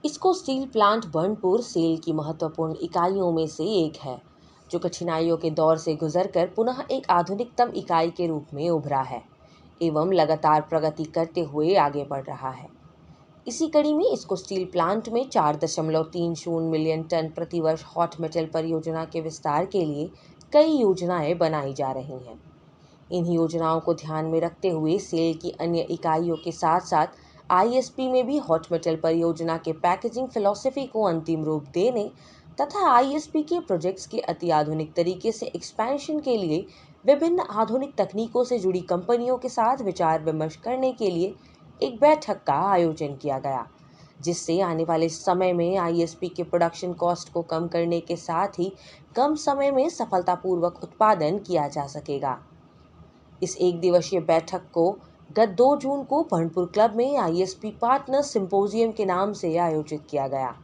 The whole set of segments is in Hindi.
इसको स्टील प्लांट बर्नपुर सेल की महत्वपूर्ण इकाइयों में से एक है, जो कठिनाइयों के दौर से गुजरकर पुनः एक आधुनिकतम इकाई के रूप में उभरा है एवं लगातार प्रगति करते हुए आगे बढ़ रहा है। इसी कड़ी में इसको स्टील प्लांट में 4.30 मिलियन टन प्रतिवर्ष हॉट मेटल परियोजना के विस्तार के लिए कई योजनाएं बनाई जा रही हैं। इन योजनाओं को ध्यान में रखते हुए सेल की अन्य इकाइयों के साथ साथ आईएसपी में भी हॉट मेटल परियोजना के पैकेजिंग फिलॉसफी को अंतिम रूप देने तथा आईएसपी के प्रोजेक्ट्स के अति आधुनिक तरीके से एक्सपेंशन के लिए विभिन्न आधुनिक तकनीकों से जुड़ी कंपनियों के साथ विचार विमर्श करने के लिए एक बैठक का आयोजन किया गया, जिससे आने वाले समय में आईएसपी के प्रोडक्शन कॉस्ट को कम करने के साथ ही कम समय में सफलतापूर्वक उत्पादन किया जा सकेगा। इस एक दिवसीय बैठक को गत 2 जून को बर्नपुर क्लब में आईएसपी पार्टनर्स सिंपोजियम के नाम से आयोजित किया गया,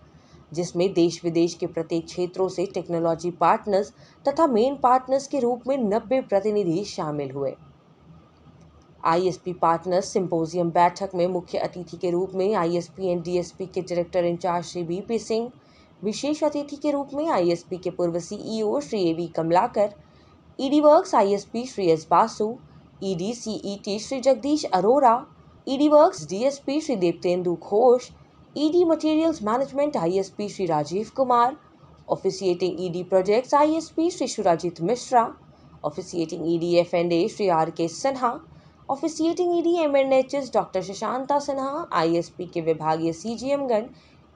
जिसमें देश विदेश के प्रत्येक क्षेत्रों से टेक्नोलॉजी पार्टनर्स तथा मेन पार्टनर्स के रूप में 90 प्रतिनिधि शामिल हुए। आईएसपी पार्टनर्स सिंपोजियम बैठक में मुख्य अतिथि के रूप में आईएसपी एंड डीएसपी के director in charge Shri BP Singh, विशेष अतिथि के रूप में आईएसपी के पूर्व CEO Shri AV Kamalakar, ED works ISP Shri S Basu, ED CET Shri Jagdish Arora, ED works DSP Shri Devtendu Ghosh, ED materials management ISP Shri Rajeev Kumar, officiating ED projects ISP Shri Surajit Mishra, officiating ED एफ&ए Shri R K Sinha, officiating ED MNHS doctor Shashanta Sinha, ISP के विभागीय सीजीएम गण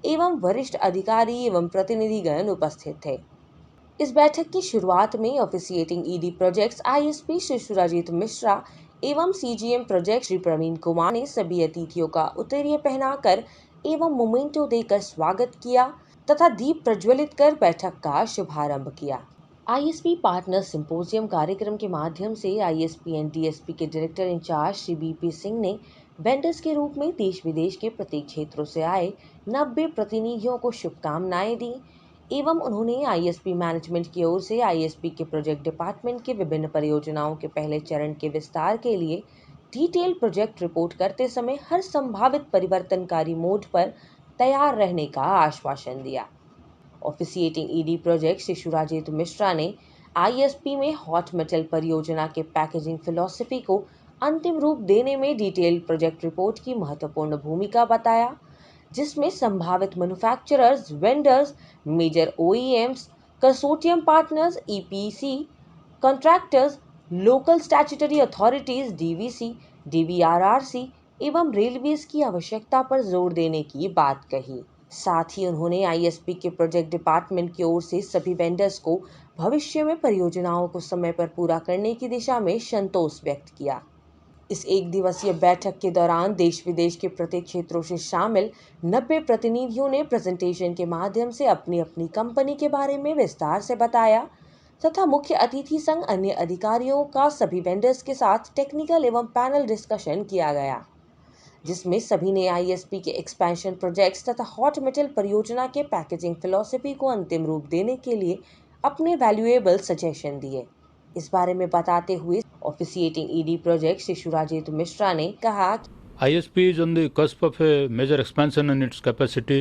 एवं वरिष्ठ अधिकारी एवं प्रतिनिधिगण उपस्थित थे। इस बैठक की शुरुआत में officiating ED projects ISP Shri Surajit Mishra एवं सीजीएम प्रोजेक्ट श्री प्रवीण कुमार ने सभी अतिथियों का उत्तरीय पहनाकर एवं मोमेंटो देकर स्वागत किया तथा दीप प्रज्वलित कर बैठक का शुभारंभ किया। आईएसपी पार्टनर सिंपोजियम कार्यक्रम के माध्यम से आईएसपी एंड डीएसपी के director in charge Shri BP Singh ने वेंडर्स के रूप में देश विदेश के प्रत्येक क्षेत्रों से आए 90 प्रतिनिधियों को शुभकामनाएं दी एवं उन्होंने आईएसपी मैनेजमेंट की ओर से आईएसपी के प्रोजेक्ट डिपार्टमेंट के विभिन्न परियोजनाओं के पहले चरण के विस्तार के लिए डिटेल प्रोजेक्ट रिपोर्ट करते समय हर संभावित परिवर्तनकारी मोड पर तैयार रहने का आश्वासन दिया। Officiating ED project Shri Surajit Mishra ने आईएसपी में हॉट मेटल परियोजना के पैकेजिंग फिलॉसफी को अंतिम रूप देने में डिटेल प्रोजेक्ट रिपोर्ट की महत्वपूर्ण भूमिका बताया, जिसमें संभावित manufacturers, vendors, major OEMs, consortium partners, EPC contractors, local statutory authorities DVC, DVRRC एवं रेलवेज की आवश्यकता पर जोर देने की बात कही। साथ ही उन्होंने आईएसपी के प्रोजेक्ट डिपार्टमेंट की ओर से सभी वेंडर्स को भविष्य में परियोजनाओं को समय पर पूरा करने की दिशा में संतोष व्यक्त किया। इस एक दिवसीय बैठक के दौरान देश विदेश के प्रत्येक क्षेत्रों से शामिल 90 प्रतिनिधियों ने प्रेजेंटेशन के माध्यम से अपनी अपनी कंपनी के बारे में विस्तार से बताया तथा मुख्य अतिथि संग अन्य अधिकारियों का सभी वेंडर्स के साथ टेक्निकल एवं पैनल डिस्कशन किया गया, जिसमें सभी ने आईएसपी के एक्सपेंशन प्रोजेक्ट्स तथा हॉट मेटल परियोजना के पैकेजिंग फिलॉसफी को अंतिम रूप देने के लिए अपने वैल्यूएबल सजेशन दिए। इस बारे में बताते हुए officiating ED project Shri Surajit Mishra ने कहा, ISP is on the cusp of a major expansion in its capacity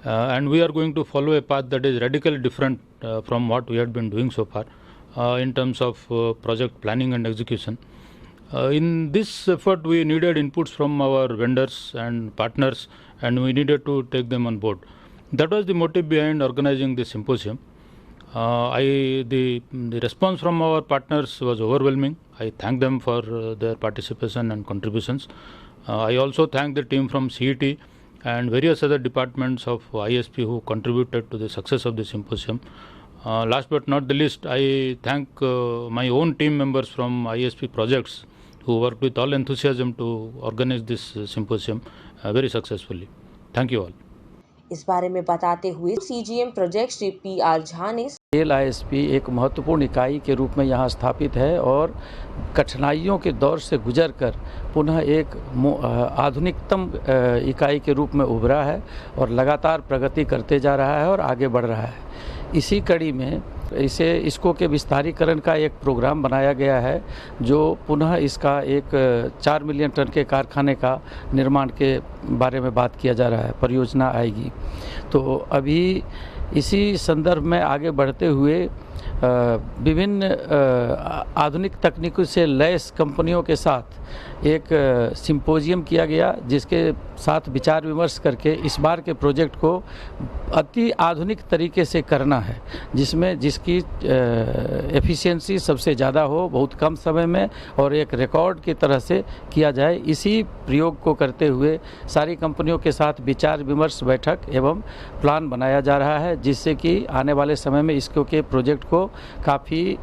and we are going to follow a path that is radically different from what we had been doing so far in terms of project planning and execution. In this effort, we needed inputs from our vendors and partners, and we needed to take them on board. That was the motive behind organizing this symposium. The response from our partners was overwhelming. I thank them for their participation and contributions. I also thank the team from CET and various other departments of ISP who contributed to the success of the symposium. Last but not the least, I thank my own team members from ISP projects who worked with all enthusiasm to organize this symposium very successfully. Thank you all. इस बारे में बताते हुए CGM project Shri PR. Jha ने सेल आईएसपी एक महत्वपूर्ण इकाई के रूप में यहाँ स्थापित है और कठिनाइयों के दौर से गुजरकर पुनः एक आधुनिकतम इकाई के रूप में उभरा है और लगातार प्रगति करते जा रहा है और आगे बढ़ रहा है। इसी कड़ी में इसको के विस्तारीकरण का एक प्रोग्राम बनाया गया है, जो पुनः इसका एक 4 मिलियन टन के कारखाने का निर्माण के बारे में बात किया जा रहा है, परियोजना आएगी। तो अभी इसी संदर्भ में आगे बढ़ते हुए विभिन्न आधुनिक तकनीकों से लैस कंपनियों के साथ एक सिंपोजियम किया गया, जिसके साथ विचार विमर्श करके इस बार के प्रोजेक्ट को अति आधुनिक तरीके से करना है, जिसकी एफिशिएंसी सबसे ज़्यादा हो, बहुत कम समय में और एक रिकॉर्ड की तरह से किया जाए। इसी प्रयोग को करते हुए सारी कंपनियों के साथ विचार विमर्श बैठक एवं प्लान बनाया जा रहा है, जिससे कि आने वाले समय में इसको के प्रोजेक्ट को काफ़ी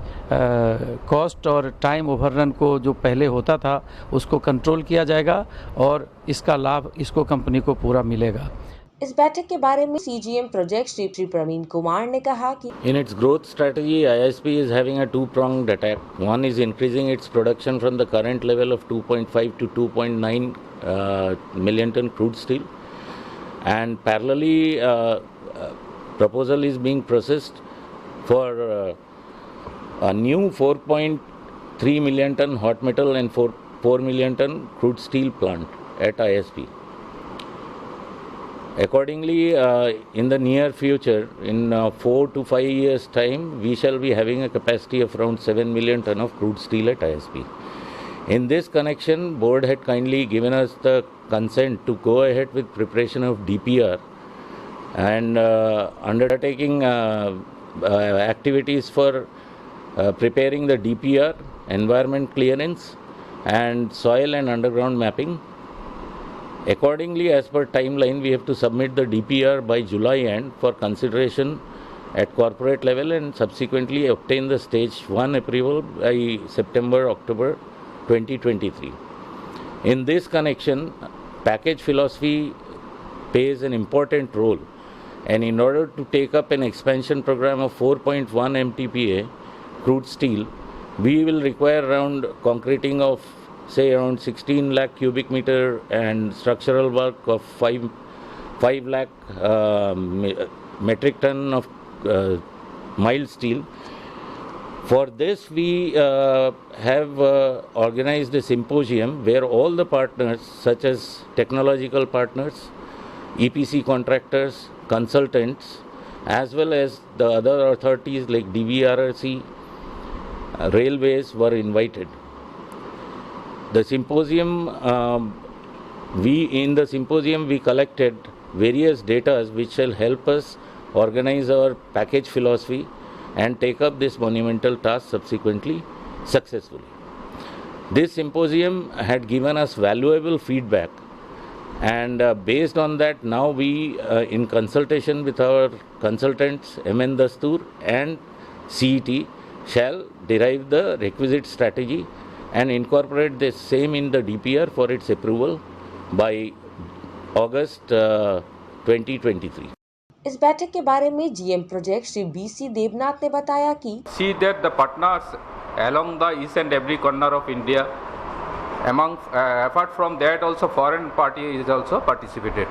कॉस्ट और टाइम ओवररन को जो पहले होता था उसको कंट्रोल किया जाएगा और इसका लाभ इसको कंपनी को पूरा मिलेगा। इस बैठक के बारे में सीजीएम प्रोजेक्ट श्री प्रवीण कुमार ने कहा कि In its growth strategy, ISP is having a two-pronged attack. One is increasing its production from the current level of 2.5 to 2.9 million ton crude steel, and parallelly proposal is being processed for a new 4.3 million ton hot metal and 4 million ton crude steel plant at ISP. Accordingly, in the near future, in 4 to 5 years' time, we shall be having a capacity of around 7 million ton of crude steel at ISP. In this connection, board had kindly given us the consent to go ahead with preparation of DPR and undertaking activities for preparing the DPR, environment clearance, and soil and underground mapping. Accordingly, as per timeline, we have to submit the DPR by July end for consideration at corporate level and subsequently obtain the stage 1 approval by September-October 2023. In this connection, package philosophy plays an important role, and in order to take up an expansion program of 4.1 MTPA crude steel, we will require around concreting of say around 16 lakh cubic meter and structural work of 5 lakh metric ton of mild steel. For this, we have organized a symposium where all the partners, such as technological partners, EPC contractors, consultants, as well as the other authorities like DVRC, railways were invited. The symposium, we collected various data which shall help us organize our package philosophy and take up this monumental task subsequently successfully. This symposium had given us valuable feedback, and based on that, now we, in consultation with our consultants MN Dastur and CET, shall derive the requisite strategy and incorporate the same in the DPR for its approval by August 2023. इस बैठक के बारे में GM project Shri BC Devnath ने बताया कि see that the partners along the each and every corner of India, among apart from that also foreign party is also participated.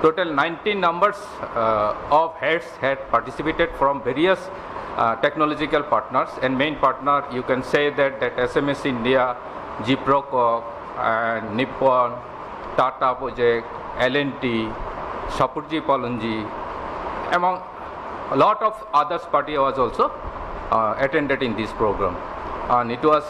Total 19 numbers of heads had participated from various technological partners, and main partner you can say that SMS India, Jiproco, and Nippon, Tata Project, L&T, Shapoorji Pallonji, among a lot of others party was also attended in this program, and it was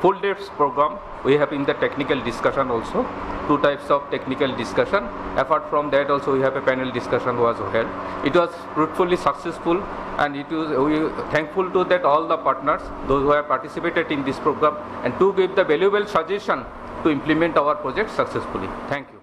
full days program. We have in the technical discussion also 2 types of technical discussion. Apart from that also we have a panel discussion was held. It was fruitfully successful, and it was we thankful to that all the partners, those who have participated in this program, and to give the valuable suggestion to implement our project successfully. Thank you.